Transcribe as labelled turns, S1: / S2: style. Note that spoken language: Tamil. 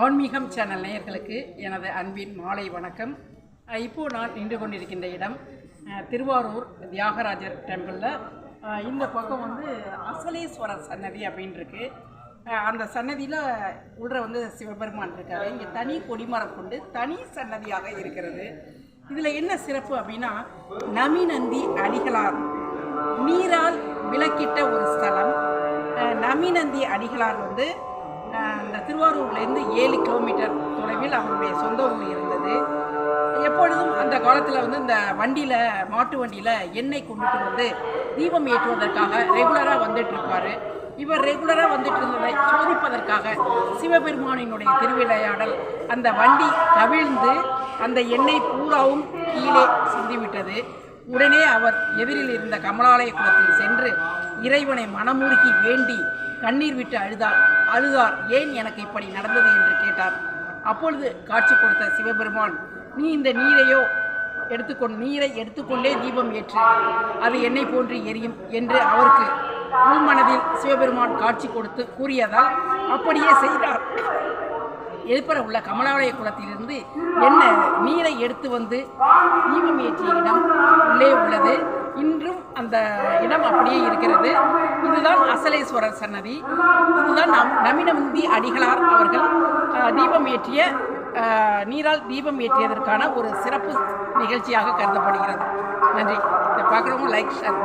S1: ஆன்மீகம் சேனல் நேயர்களுக்கு எனது அன்பின் மாலை வணக்கம். இப்போது நான் நின்று கொண்டிருக்கின்ற இடம் திருவாரூர் தியாகராஜர் டெம்பிளில். இந்த பக்கம் அசலேஸ்வரர் சன்னதி அப்படின்னு இருக்கு. அந்த சன்னதியில் உள்ள சிவபெருமான் இருக்காரு. இங்கே தனி கொடிமரம் கொண்டு தனி சன்னதியாக இருக்கிறது. இதில் என்ன சிறப்பு அப்படின்னா, நமிநந்தி அடிகளார் நீரால் விளக்கிட்ட ஒரு ஸ்தலம். நமிநந்தி அடிகளார் இந்த திருவாரூர்லேருந்து 7 கிலோமீட்டர் தொலைவில் அவருடைய சொந்த ஊர் இருந்தது. எப்பொழுதும் அந்த காலத்தில் இந்த வண்டியில், மாட்டு வண்டியில் எண்ணெய் கொண்டுட்டு தீபம் ஏற்றுவதற்காக ரெகுலராக வந்துட்டுருப்பார். இவர் ரெகுலராக வந்துட்டு இருந்ததை சோதிப்பதற்காக சிவபெருமானினுடைய திருவிளையாடல் அந்த வண்டி கவிழ்ந்து அந்த எண்ணெய் பூராவும் கீழே சிந்திவிட்டது. உடனே அவர் எதிரில் இருந்த கமலாலய குளத்தில் சென்று இறைவனை மனமுருகி வேண்டி கண்ணீர் விட்டு அழுதார். ஏன் எனக்கு இப்படி நடந்தது என்று கேட்டார். அப்பொழுது காட்சி கொடுத்த சிவபெருமான், நீ இந்த நீரை எடுத்துக்கொண்டே தீபம் ஏற்று, அது எண்ணெய் போன்று எரியும் என்று அவருக்கு உள்மனதில் சிவபெருமான் காட்சி கொடுத்து கூறியதால் அப்படியே செய்தார். எதிர்ப்புற உள்ள கமலாலய குளத்திலிருந்து நீரை எடுத்து தீபம் ஏற்றிய இடம் உள்ளே உள்ளது. இன்றும் அந்த இடம் அப்படியே இருக்கிறது. இதுதான் அசலேஸ்வரர் சன்னதி. இதுதான் நமிநந்தி அடிகளார் அவர்கள் நீரால் தீபம் ஏற்றியதற்கான ஒரு சிறப்பு நிகழ்ச்சியாக கருதப்படுகிறது. நன்றி. இதை பார்க்குறவங்க லைக் ஷேர்